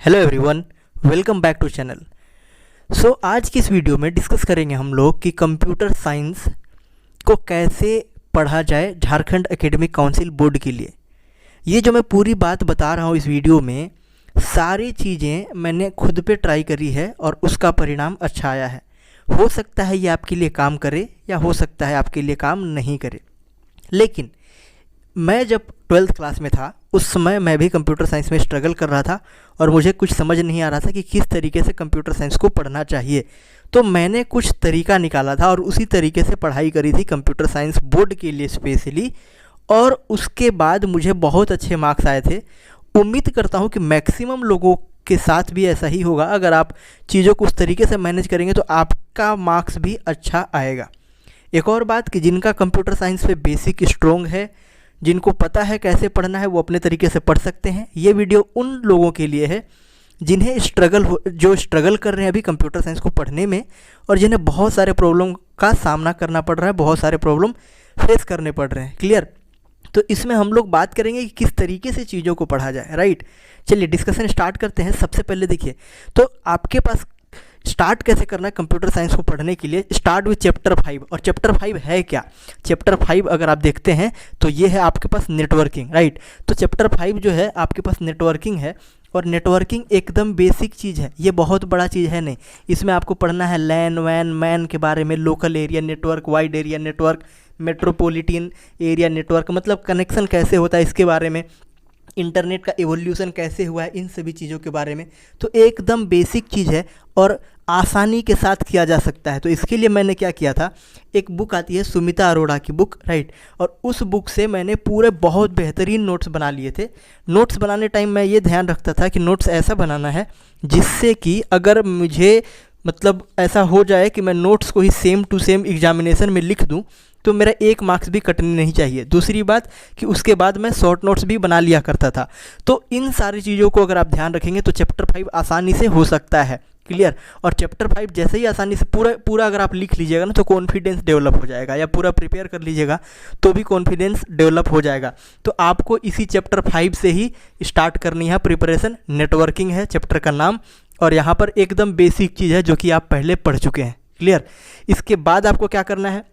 Hello everyone, welcome back to channel. आज की इस वीडियो में डिस्कस करेंगे हम लोग कि कंप्यूटर साइंस को कैसे पढ़ा जाए झारखंड एकेडमिक काउंसिल बोर्ड के लिए। ये जो मैं पूरी बात बता रहा हूँ इस वीडियो में, सारी चीज़ें मैंने खुद पे ट्राई करी है और उसका परिणाम अच्छा आया है। हो सकता है ये आपके लिए काम करे या हो सकता है आपके लिए काम नहीं करे, लेकिन मैं जब 12th क्लास में था उस समय मैं भी कंप्यूटर साइंस में स्ट्रगल कर रहा था और मुझे कुछ समझ नहीं आ रहा था कि किस तरीके से कंप्यूटर साइंस को पढ़ना चाहिए। तो मैंने कुछ तरीका निकाला था और उसी तरीके से पढ़ाई करी थी कंप्यूटर साइंस बोर्ड के लिए स्पेशली, और उसके बाद मुझे बहुत अच्छे मार्क्स आए थे। उम्मीद करता हूँ कि मैक्सिमम लोगों के साथ भी ऐसा ही होगा। अगर आप चीज़ों को उस तरीके से मैनेज करेंगे तो आपका मार्क्स भी अच्छा आएगा। एक और बात कि जिनका कंप्यूटर साइंस पे बेसिक स्ट्रॉन्ग है, जिनको पता है कैसे पढ़ना है, वो अपने तरीके से पढ़ सकते हैं। ये वीडियो उन लोगों के लिए है जिन्हें जो स्ट्रगल कर रहे हैं अभी कंप्यूटर साइंस को पढ़ने में और जिन्हें बहुत सारे प्रॉब्लम का सामना करना पड़ रहा है, बहुत सारे प्रॉब्लम फेस करने पड़ रहे हैं। क्लियर? तो इसमें हम लोग बात करेंगे कि किस तरीके से चीज़ों को पढ़ा जाए। राइट, चलिए डिस्कशन स्टार्ट करते हैं। सबसे पहले देखिए, तो आपके पास स्टार्ट कैसे करना है कंप्यूटर साइंस को पढ़ने के लिए। Start with chapter 5। और चैप्टर 5 है क्या? चैप्टर 5 अगर आप देखते हैं तो ये है आपके पास नेटवर्किंग। राइट, तो चैप्टर 5 जो है आपके पास नेटवर्किंग है, और नेटवर्किंग एकदम बेसिक चीज़ है, ये बहुत बड़ा चीज़ है नहीं। इसमें आपको पढ़ना है लैन वैन मैन के बारे में, local area network, wide area network, metropolitan area network, मतलब कनेक्शन कैसे होता है इसके बारे में, इंटरनेट का एवोल्यूशन कैसे हुआ है, इन सभी चीज़ों के बारे में। तो एकदम बेसिक चीज़ है और आसानी के साथ किया जा सकता है। तो इसके लिए मैंने क्या किया था, एक बुक आती है सुमिता अरोड़ा की बुक। राइट, और उस बुक से मैंने पूरे बहुत बेहतरीन नोट्स बना लिए थे। नोट्स बनाने टाइम मैं ये ध्यान रखता था कि नोट्स ऐसा बनाना है जिससे कि अगर मुझे मतलब ऐसा हो जाए कि मैं नोट्स को ही सेम टू सेम एग्जामिनेशन में लिख दूं तो मेरा एक मार्क्स भी कटने नहीं चाहिए। दूसरी बात कि उसके बाद मैं शॉर्ट नोट्स भी बना लिया करता था। तो इन सारी चीज़ों को अगर आप ध्यान रखेंगे तो चैप्टर 5 आसानी से हो सकता है। क्लियर? और चैप्टर 5 जैसे ही आसानी से पूरा अगर आप लिख लीजिएगा ना तो कॉन्फिडेंस डेवलप हो जाएगा, या पूरा प्रिपेयर कर लीजिएगा तो भी कॉन्फिडेंस डेवलप हो जाएगा। तो आपको इसी चैप्टर 5 से ही स्टार्ट करनी है प्रिपरेशन। नेटवर्किंग है चैप्टर का नाम, और यहाँ पर एकदम बेसिक चीज़ है जो कि आप पहले पढ़ चुके हैं। क्लियर? इसके बाद आपको क्या करना है,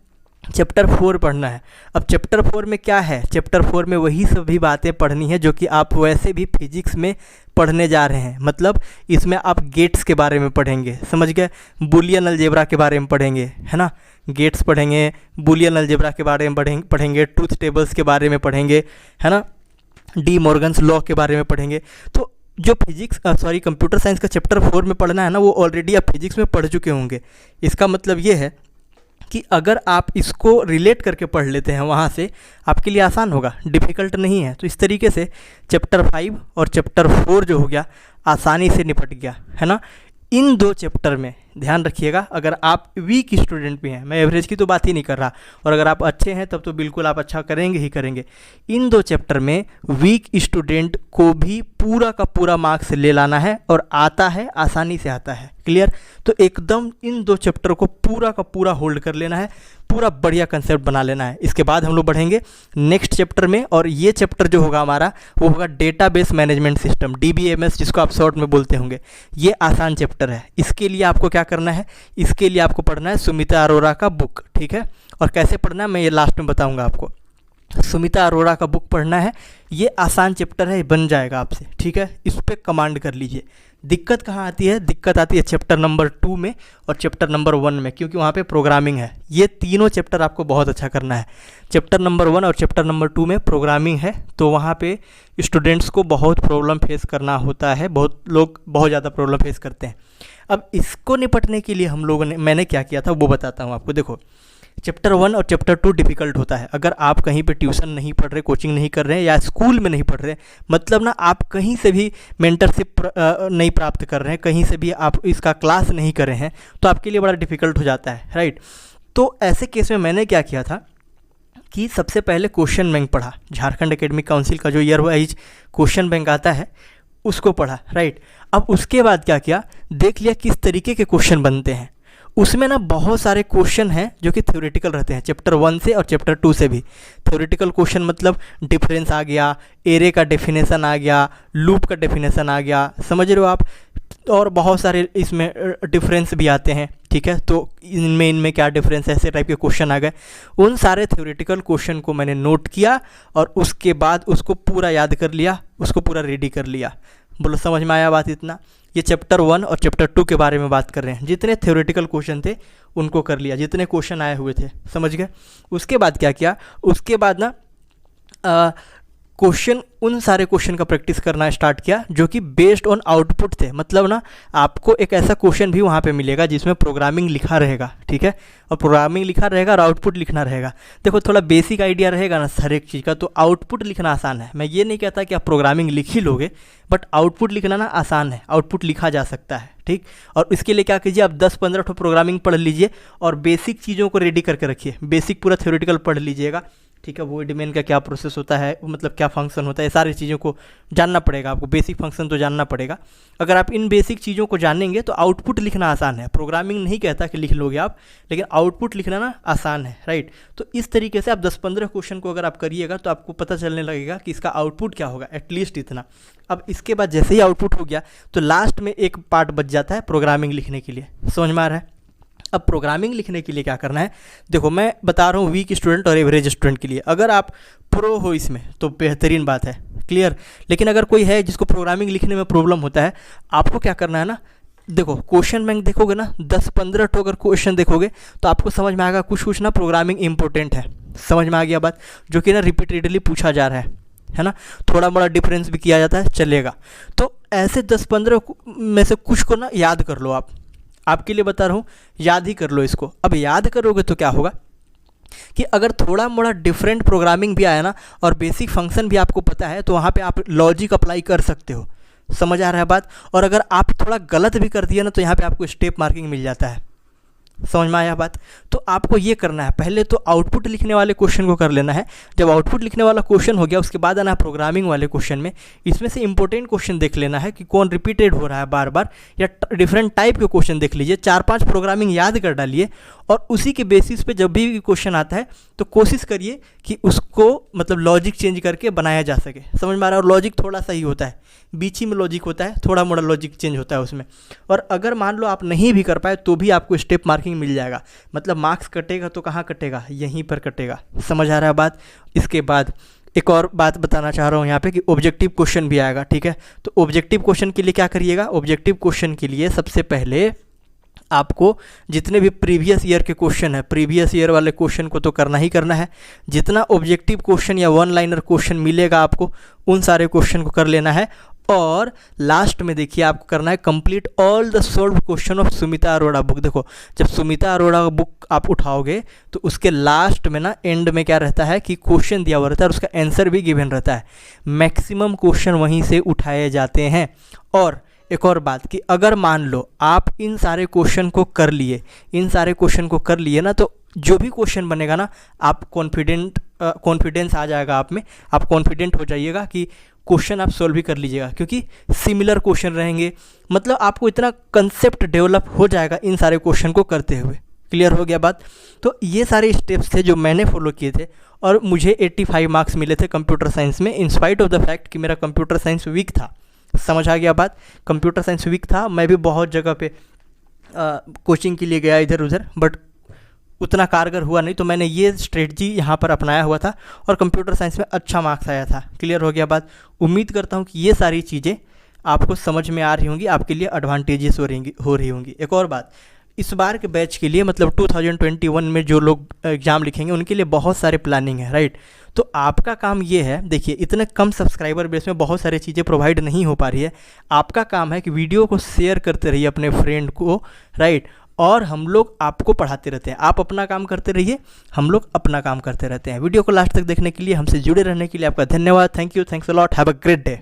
चैप्टर 4 पढ़ना है। अब चैप्टर 4 में क्या है, चैप्टर 4 में वही सभी बातें पढ़नी है जो कि आप वैसे भी फिजिक्स में पढ़ने जा रहे हैं। मतलब इसमें आप गेट्स के बारे में पढ़ेंगे, समझ गए, बूलियन अलजेब्रा के बारे में पढ़ेंगे, है ना, गेट्स पढ़ेंगे, बूलियन अलजेब्रा के बारे में पढ़ेंगे, ट्रूथ टेबल्स के बारे में पढ़ेंगे, है ना, डी मॉर्गन्स लॉ के बारे में पढ़ेंगे। तो जो कंप्यूटर साइंस का चैप्टर 4 में पढ़ना है ना, वो ऑलरेडी आप फिजिक्स में पढ़ चुके होंगे। इसका मतलब ये है कि अगर आप इसको रिलेट करके पढ़ लेते हैं वहाँ से, आपके लिए आसान होगा, डिफ़िकल्ट नहीं है। तो इस तरीके से चैप्टर 5 और चैप्टर 4 जो हो गया आसानी से निपट गया, है ना। इन दो चैप्टर में ध्यान रखिएगा, अगर आप वीक स्टूडेंट भी हैं, मैं एवरेज की तो बात ही नहीं कर रहा, और अगर आप अच्छे हैं तब तो बिल्कुल आप अच्छा करेंगे ही करेंगे। इन दो चैप्टर में वीक स्टूडेंट को भी पूरा का पूरा मार्क्स ले लाना है, और आता है, आसानी से आता है। क्लियर? तो एकदम इन दो चैप्टर को पूरा का पूरा होल्ड कर लेना है, पूरा बढ़िया कंसेप्ट बना लेना है। इसके बाद हम लोग बढ़ेंगे नेक्स्ट चैप्टर में, और ये चैप्टर जो होगा हमारा वो होगा डेटाबेस मैनेजमेंट सिस्टम, DBMS, जिसको आप शॉर्ट में बोलते होंगे। ये आसान चैप्टर है। इसके लिए आपको क्या करना है, इसके लिए आपको पढ़ना है सुमिता अरोड़ा का बुक। ठीक है? और कैसे पढ़ना है मैं ये लास्ट में बताऊंगा आपको। सुमिता अरोड़ा का बुक पढ़ना है, ये आसान चैप्टर है, बन जाएगा आपसे। ठीक है? इस पर कमांड कर लीजिए। दिक्कत कहाँ आती है? दिक्कत आती है चैप्टर नंबर 2 में और चैप्टर नंबर 1 में, क्योंकि वहाँ पे प्रोग्रामिंग है। ये तीनों चैप्टर आपको बहुत अच्छा करना है। चैप्टर नंबर 1 और चैप्टर नंबर 2 में प्रोग्रामिंग है, तो वहाँ पे स्टूडेंट्स को बहुत प्रॉब्लम फेस करना होता है, बहुत लोग बहुत ज़्यादा प्रॉब्लम फेस करते हैं। अब इसको निपटने के लिए मैंने क्या किया था वो बताता हूँ आपको। देखो, चैप्टर 1 और चैप्टर 2 डिफ़िकल्ट होता है। अगर आप कहीं पे ट्यूशन नहीं पढ़ रहे, कोचिंग नहीं कर रहे हैं, या स्कूल में नहीं पढ़ रहे, मतलब ना आप कहीं से भी मेंटरशिप नहीं प्राप्त कर रहे हैं, कहीं से भी आप इसका क्लास नहीं कर रहे हैं, तो आपके लिए बड़ा डिफ़िकल्ट हो जाता है। राइट? तो ऐसे केस में मैंने क्या किया था कि सबसे पहले क्वेश्चन बैंक पढ़ा। झारखंड एकेडमिक काउंसिल का जो ईयर वाइज क्वेश्चन बैंक आता है उसको पढ़ा। राइट? अब उसके बाद क्या किया, देख लिया किस तरीके के क्वेश्चन बनते हैं, उसमें ना बहुत सारे क्वेश्चन हैं जो कि थ्योरेटिकल रहते हैं, चैप्टर 1 से और चैप्टर 2 से भी। थ्योरेटिकल क्वेश्चन मतलब डिफरेंस आ गया, एरे का डेफिनेशन आ गया, लूप का डेफिनेशन आ गया, समझ रहे हो आप, और बहुत सारे इसमें डिफरेंस भी आते हैं, ठीक है। तो इनमें क्या डिफरेंस है, ऐसे टाइप के क्वेश्चन आ गए। उन सारे थ्योरेटिकल क्वेश्चन को मैंने नोट किया और उसके बाद उसको पूरा याद कर लिया, उसको पूरा रेडी कर लिया। बोलो समझ में आया बात इतना? ये चैप्टर 1 और चैप्टर 2 के बारे में बात कर रहे हैं। जितने थ्योरेटिकल क्वेश्चन थे उनको कर लिया, जितने क्वेश्चन आए हुए थे, समझ गए। उसके बाद क्या किया, उसके बाद ना क्वेश्चन, उन सारे क्वेश्चन का प्रैक्टिस करना स्टार्ट किया जो कि बेस्ड ऑन आउटपुट थे। मतलब ना आपको एक ऐसा क्वेश्चन भी वहाँ पे मिलेगा जिसमें प्रोग्रामिंग लिखा रहेगा, ठीक है, और प्रोग्रामिंग लिखा रहेगा और आउटपुट लिखना रहेगा। देखो थोड़ा बेसिक आइडिया रहेगा ना हर एक चीज़ का, तो आउटपुट लिखना आसान है। मैं ये नहीं कहता कि आप प्रोग्रामिंग लिख ही लोगे, बट आउटपुट लिखना ना आसान है, आउटपुट लिखा जा सकता है, ठीक। और इसके लिए क्या कीजिए, आप 10-15 ठो प्रोग्रामिंग पढ़ लीजिए और बेसिक चीज़ों को रेडी करके रखिए। बेसिक पूरा थ्योरेटिकल पढ़ लीजिएगा, ठीक है। वॉइड मेन का क्या प्रोसेस होता है, मतलब क्या फंक्शन होता है, सारी चीज़ों को जानना पड़ेगा आपको। बेसिक फंक्शन तो जानना पड़ेगा। अगर आप इन बेसिक चीज़ों को जानेंगे तो आउटपुट लिखना आसान है। प्रोग्रामिंग नहीं कहता कि लिख लोगे आप, लेकिन आउटपुट लिखना ना आसान है, राइट। तो इस तरीके से आप 10-15 क्वेश्चन को अगर आप करिएगा तो आपको पता चलने लगेगा कि इसका आउटपुट क्या होगा, एटलीस्ट इतना। अब इसके बाद जैसे ही आउटपुट हो गया तो लास्ट में एक पार्ट बच जाता है प्रोग्रामिंग लिखने के लिए। समझ में आ रहा है? अब प्रोग्रामिंग लिखने के लिए क्या करना है, देखो मैं बता रहा हूँ वीक स्टूडेंट और एवरेज स्टूडेंट के लिए। अगर आप प्रो हो इसमें तो बेहतरीन बात है, क्लियर। लेकिन अगर कोई है जिसको प्रोग्रामिंग लिखने में प्रॉब्लम होता है, आपको क्या करना है ना, देखो क्वेश्चन बैंक देखोगे ना, 10-15 तो अगर क्वेश्चन देखोगे तो आपको समझ में आएगा कुछ ना प्रोग्रामिंग इंपॉर्टेंट है। समझ में आ गया बात, जो कि ना रिपीटेडली पूछा जा रहा है ना। थोड़ा मोड़ा डिफरेंस भी किया जाता है, चलेगा। तो ऐसे 10-15 में से कुछ को ना याद कर लो आप, आपके लिए बता रहा हूँ, याद ही कर लो इसको। अब याद करोगे तो क्या होगा कि अगर थोड़ा मोड़ा डिफरेंट प्रोग्रामिंग भी आया ना और बेसिक फंक्शन भी आपको पता है, तो वहाँ पे आप लॉजिक अप्लाई कर सकते हो। समझ आ रहा है बात? और अगर आप थोड़ा गलत भी कर दिया ना तो यहाँ पे आपको स्टेप मार्किंग मिल जाता है। समझ में आया बात? तो आपको ये करना है, पहले तो आउटपुट लिखने वाले क्वेश्चन को कर लेना है। जब आउटपुट लिखने वाला क्वेश्चन हो गया उसके बाद आना प्रोग्रामिंग वाले क्वेश्चन में। इसमें से इंपॉर्टेंट क्वेश्चन देख लेना है कि कौन रिपीटेड हो रहा है बार बार, या डिफरेंट टाइप के क्वेश्चन देख लीजिए। 4-5 प्रोग्रामिंग याद कर डालिए और उसी के बेसिस पे जब भी क्वेश्चन आता है तो कोशिश करिए कि उसको मतलब लॉजिक चेंज करके बनाया जा सके। समझ में आ रहा है? और लॉजिक थोड़ा सा ही होता है, बीच ही में लॉजिक होता है, थोड़ा मोड़ा लॉजिक चेंज होता है उसमें। और अगर मान लो आप नहीं भी कर पाए तो भी आपको स्टेप मार्किंग मिल जाएगा। मतलब मार्क्स कटेगा तो कहाँ कटेगा, यहीं पर कटेगा। समझ आ रहा है बात? इसके बाद एक और बात बताना चाह रहा हूँ यहाँ पे कि ऑब्जेक्टिव क्वेश्चन भी आएगा, ठीक है। तो ऑब्जेक्टिव क्वेश्चन के लिए क्या करिएगा, ऑब्जेक्टिव क्वेश्चन के लिए सबसे पहले आपको जितने भी प्रीवियस ईयर के क्वेश्चन है, प्रीवियस ईयर वाले क्वेश्चन को तो करना ही करना है। जितना ऑब्जेक्टिव क्वेश्चन या वन लाइनर क्वेश्चन मिलेगा आपको, उन सारे क्वेश्चन को कर लेना है। और लास्ट में देखिए आपको करना है complete all the solve question of Sumita Arora book. देखो जब सुमिता अरोड़ा बुक आप उठाओगे तो उसके लास्ट में ना एंड में क्या रहता है कि क्वेश्चन दिया हुआ रहता है और उसका आंसर भी गिवन रहता है। मैक्सिमम क्वेश्चन वहीं से उठाए जाते हैं। और एक और बात कि अगर मान लो आप इन सारे क्वेश्चन को कर लिए, इन सारे क्वेश्चन को कर लिए ना, तो जो भी क्वेश्चन बनेगा ना आप कॉन्फिडेंस आ जाएगा आप में, आप कॉन्फिडेंट हो जाइएगा कि क्वेश्चन आप सॉल्व भी कर लीजिएगा, क्योंकि सिमिलर क्वेश्चन रहेंगे। मतलब आपको इतना कंसेप्ट डेवलप हो जाएगा इन सारे क्वेश्चन को करते हुए। क्लियर हो गया बात? तो ये सारे स्टेप्स थे जो मैंने फॉलो किए थे और मुझे 85 मार्क्स मिले थे कंप्यूटर साइंस में, in spite of the fact कि मेरा कंप्यूटर साइंस वीक था। समझ आ गया बात? कंप्यूटर साइंस वीक था, मैं भी बहुत जगह पे कोचिंग के लिए गया इधर उधर, बट उतना कारगर हुआ नहीं। तो मैंने ये स्ट्रेटजी यहाँ पर अपनाया हुआ था और कंप्यूटर साइंस में अच्छा मार्क्स आया था। क्लियर हो गया बात? उम्मीद करता हूँ कि ये सारी चीज़ें आपको समझ में आ रही होंगी, आपके लिए एडवांटेजेस हो रही होंगी। एक और बात, इस बार के बैच के लिए मतलब 2021 में जो लोग एग्ज़ाम लिखेंगे उनके लिए बहुत सारे प्लानिंग है, राइट। तो आपका काम ये है, देखिए इतने कम सब्सक्राइबर बेस में बहुत सारी चीज़ें प्रोवाइड नहीं हो पा रही है। आपका काम है कि वीडियो को शेयर करते रहिए अपने फ्रेंड को, राइट। और हम लोग आपको पढ़ाते रहते हैं, आप अपना काम करते रहिए, हम लोग अपना काम करते रहते हैं। वीडियो को लास्ट तक देखने के लिए, हमसे जुड़े रहने के लिए आपका धन्यवाद। Thank you, thanks a lot, have a great day.